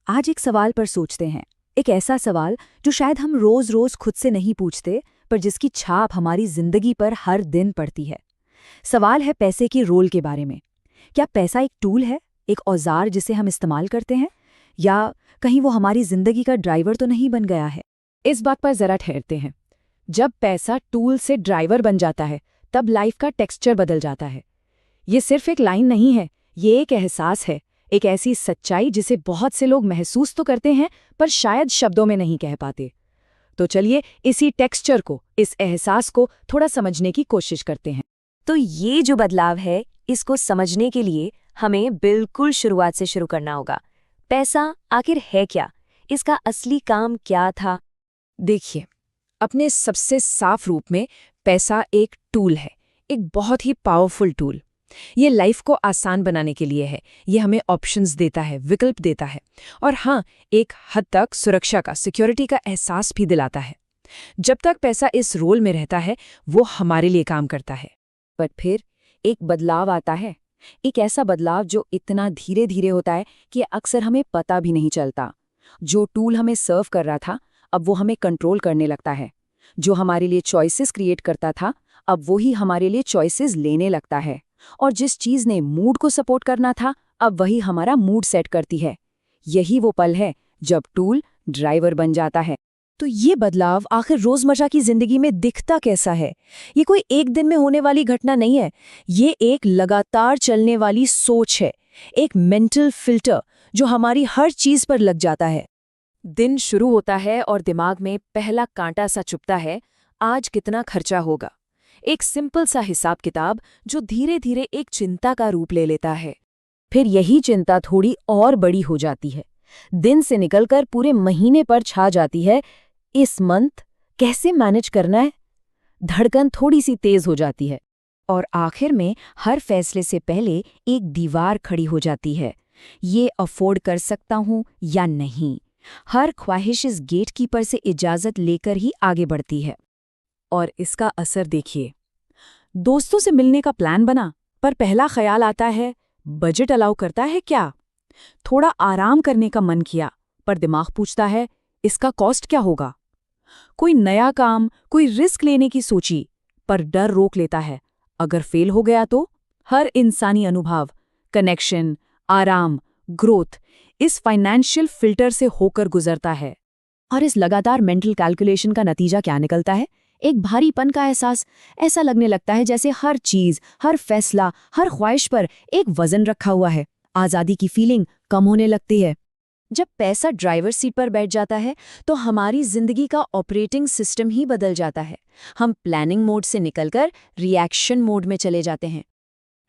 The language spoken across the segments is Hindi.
आज एक सवाल पर सोचते हैं। एक ऐसा सवाल जो शायद हम रोज रोज खुद से नहीं पूछते, पर जिसकी छाप हमारी जिंदगी पर हर दिन पड़ती है। सवाल है पैसे की रोल के बारे में। क्या पैसा एक टूल है, एक औजार जिसे हम इस्तेमाल करते हैं, या कहीं वो हमारी जिंदगी का ड्राइवर तो नहीं बन गया है? इस बात पर जरा ठहरते हैं। जब पैसा टूल से ड्राइवर बन जाता है, तब लाइफ का टेक्सचर बदल जाता है। ये सिर्फ एक लाइन नहीं है, ये एक एहसास है, एक ऐसी सच्चाई जिसे बहुत से लोग महसूस तो करते हैं, पर शायद शब्दों में नहीं कह पाते। तो चलिए इसी टेक्सचर को, इस एहसास को थोड़ा समझने की कोशिश करते हैं। तो ये जो बदलाव है, इसको समझने के लिए हमें बिल्कुल शुरुआत से शुरू करना होगा। पैसा आखिर है क्या? इसका असली काम क्या था? देखिए, अपने सबसे साफ रूप में पैसा एक टूल है, एक बहुत ही पावरफुल टूल। ये लाइफ को आसान बनाने के लिए है। ये हमें ऑप्शंस देता है, विकल्प देता है, और हाँ, एक हद तक सुरक्षा का, सिक्योरिटी का एहसास भी दिलाता है। जब तक पैसा इस रोल में रहता है, वो हमारे लिए काम करता है। पर फिर एक बदलाव आता है, एक ऐसा बदलाव जो इतना धीरे धीरे होता है कि अक्सर हमें पता भी नहीं चलता। जो टूल हमें सर्व कर रहा था, अब वो हमें कंट्रोल करने लगता है। जो हमारे लिए चॉइसेस क्रिएट करता था, अब वही हमारे लिए चॉइसेस लेने लगता है। और जिस चीज ने मूड को सपोर्ट करना था, अब वही हमारा मूड सेट करती है। यही वो पल है जब टूल ड्राइवर बन जाता है। तो ये बदलाव आखिर रोजमर्रा की जिंदगी में दिखता कैसा है? ये कोई एक दिन में होने वाली घटना नहीं है। ये एक लगातार चलने वाली सोच है, एक मेंटल फिल्टर जो हमारी हर चीज पर लग जाता है। दिन शुरू होता है और दिमाग में पहला कांटा सा चुभता है, आज कितना खर्चा होगा। एक सिंपल सा हिसाब किताब जो धीरे धीरे एक चिंता का रूप ले लेता है। फिर यही चिंता थोड़ी और बड़ी हो जाती है, दिन से निकलकर पूरे महीने पर छा जाती है। इस मंथ कैसे मैनेज करना है? धड़कन थोड़ी सी तेज हो जाती है, और आखिर में हर फैसले से पहले एक दीवार खड़ी हो जाती है। ये अफोर्ड कर सकता हूं या नहीं? हर ख्वाहिश इस गेटकीपर से इजाजत लेकर ही आगे बढ़ती है। और इसका असर देखिए। दोस्तों से मिलने का प्लान बना, पर पहला ख्याल आता है, बजट अलाउ करता है क्या? थोड़ा आराम करने का मन किया, पर दिमाग पूछता है, इसका कॉस्ट क्या होगा? कोई नया काम, कोई रिस्क लेने की सोची, पर डर रोक लेता है, अगर फेल हो गया तो? हर इंसानी अनुभव, कनेक्शन, आराम, ग्रोथ इस फाइनेंशियल फिल्टर से होकर गुजरता है। और इस लगातार मेंटल कैलकुलेशन का नतीजा क्या निकलता है? एक भारीपन का एहसास। ऐसा लगने लगता है जैसे हर चीज, हर फैसला, हर ख्वाहिश पर एक वजन रखा हुआ है। आज़ादी की फीलिंग कम होने लगती है। जब पैसा ड्राइवर सीट पर बैठ जाता है, तो हमारी जिंदगी का ऑपरेटिंग सिस्टम ही बदल जाता है। हम प्लानिंग मोड से निकलकर रिएक्शन मोड में चले जाते हैं।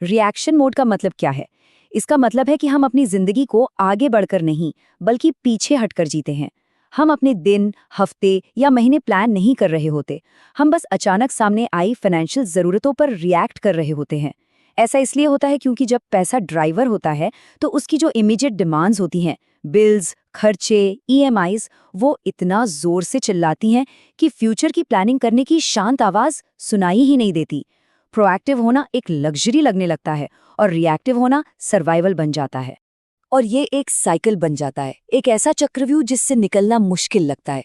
रिएक्शन मोड का मतलब क्या है? इसका मतलब है कि हम अपनी जिंदगी को आगे बढ़कर नहीं, बल्कि पीछे हटकर जीते हैं। हम अपने दिन, हफ्ते या महीने प्लान नहीं कर रहे होते। हम बस अचानक सामने आई फाइनेंशियल ज़रूरतों पर रिएक्ट कर रहे होते हैं। ऐसा इसलिए होता है क्योंकि जब पैसा ड्राइवर होता है, तो उसकी जो इमीडिएट डिमांड्स होती हैं, बिल्स, खर्चे, ईएमआईज, वो इतना जोर से चिल्लाती हैं कि फ्यूचर की प्लानिंग करने की शांत आवाज़ सुनाई ही नहीं देती। प्रोएक्टिव होना एक लग्जरी लगने लगता है, और रिएक्टिव होना सर्वाइवल बन जाता है। और ये एक साइकिल बन जाता है, एक ऐसा चक्रव्यूह जिससे निकलना मुश्किल लगता है।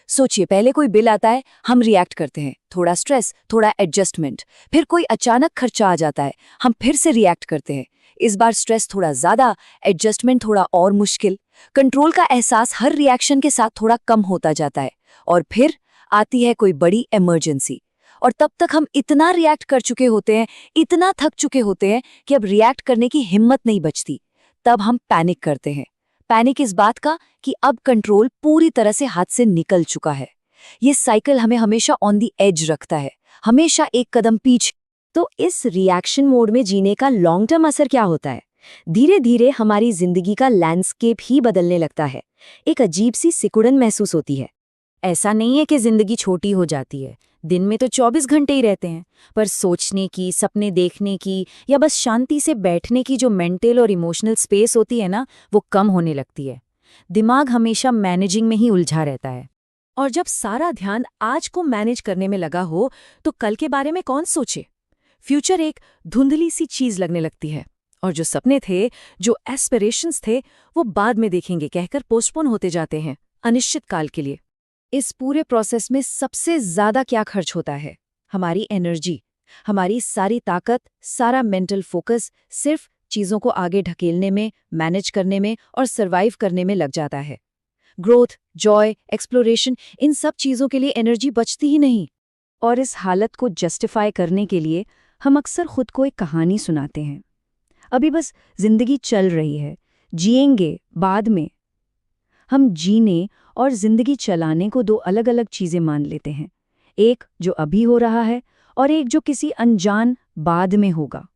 सोचिए, पहले कोई बिल आता है, हम रिएक्ट करते हैं, थोड़ा स्ट्रेस, थोड़ा एडजस्टमेंट। फिर कोई अचानक खर्चा आ जाता है, हम फिर से रिएक्ट करते हैं। इस बार स्ट्रेस थोड़ा ज्यादा, एडजस्टमेंट थोड़ा और मुश्किल। कंट्रोल का एहसास हर रिएक्शन के साथ थोड़ा कम होता जाता है। और फिर आती है कोई बड़ी इमरजेंसी, और तब तक हम इतना रिएक्ट कर चुके होते हैं, इतना थक चुके होते हैं कि अब रिएक्ट करने की हिम्मत नहीं बचती। तब हम पैनिक करते हैं। पैनिक इस बात का कि अब कंट्रोल पूरी तरह से हाथ से निकल चुका है। ये साइकिल हमें हमेशा ऑन दी एज रखता है, हमेशा एक कदम पीछे। तो इस रिएक्शन मोड में जीने का लॉन्ग टर्म असर क्या होता है? धीरे धीरे हमारी जिंदगी का लैंडस्केप ही बदलने लगता है। एक अजीब सी सिकुड़न महसूस होती है। ऐसा नहीं है कि जिंदगी छोटी हो जाती है, दिन में तो 24 घंटे ही रहते हैं, पर सोचने की, सपने देखने की, या बस शांति से बैठने की जो मेंटल और इमोशनल स्पेस होती है ना, वो कम होने लगती है। दिमाग हमेशा मैनेजिंग में ही उलझा रहता है। और जब सारा ध्यान आज को मैनेज करने में लगा हो, तो कल के बारे में कौन सोचे? फ्यूचर एक धुंधली सी चीज लगने लगती है। और जो सपने थे, जो एस्पिरेशंस थे, वो बाद में देखेंगे कहकर पोस्टपोन होते जाते हैं अनिश्चित काल के लिए। इस पूरे प्रोसेस में सबसे ज्यादा क्या खर्च होता है? हमारी एनर्जी, हमारी सारी ताकत, सारा मेंटल फोकस सिर्फ चीजों को आगे ढकेलने में, मैनेज करने में और सर्वाइव करने में लग जाता है। ग्रोथ, जॉय, एक्सप्लोरेशन, इन सब चीजों के लिए एनर्जी बचती ही नहीं। और इस हालत को जस्टिफाई करने के लिए हम अक्सर खुद को एक कहानी सुनाते हैं। अभी बस जिंदगी चल रही है, जिएंगे बाद में। हम जीने और जिंदगी चलाने को दो अलग अलग चीजें मान लेते हैं, एक जो अभी हो रहा है और एक जो किसी अनजान बाद में होगा।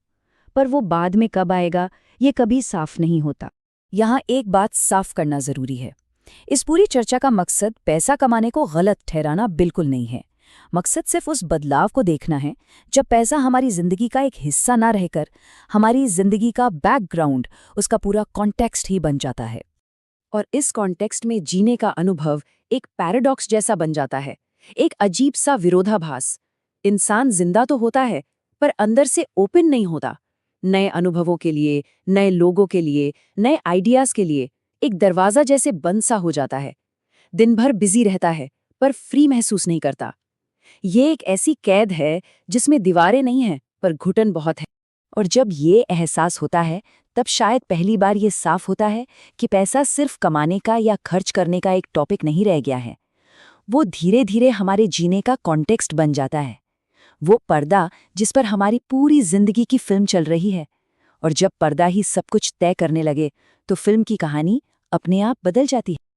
पर वो बाद में कब आएगा, ये कभी साफ नहीं होता। यहाँ एक बात साफ करना जरूरी है। इस पूरी चर्चा का मकसद पैसा कमाने को गलत ठहराना बिल्कुल नहीं है। मकसद सिर्फ उस बदलाव को देखना है जब पैसा हमारी जिंदगी का एक हिस्सा ना रहकर हमारी जिंदगी का बैकग्राउंड, उसका पूरा कॉन्टेक्स्ट ही बन जाता है। और इस कॉन्टेक्स्ट में जीने का अनुभव एक पैराडॉक्स जैसा बन जाता है, एक अजीब सा विरोधाभास। इंसान जिंदा तो होता है, पर अंदर से ओपन नहीं होता। नए अनुभवों के लिए, नए लोगों के लिए, नए आइडियाज के लिए एक दरवाजा जैसे बंद सा हो जाता है। दिन भर बिजी रहता है, पर फ्री महसूस नहीं करता। ये एक ऐसी कैद है जिसमें दीवारें नहीं हैं, पर घुटन बहुत है। और जब ये एहसास होता है, तब शायद पहली बार ये साफ होता है कि पैसा सिर्फ कमाने का या खर्च करने का एक टॉपिक नहीं रह गया है। वो धीरे धीरे हमारे जीने का कॉन्टेक्स्ट बन जाता है, वो पर्दा जिस पर हमारी पूरी जिंदगी की फिल्म चल रही है। और जब पर्दा ही सब कुछ तय करने लगे, तो फिल्म की कहानी अपने आप बदल जाती है।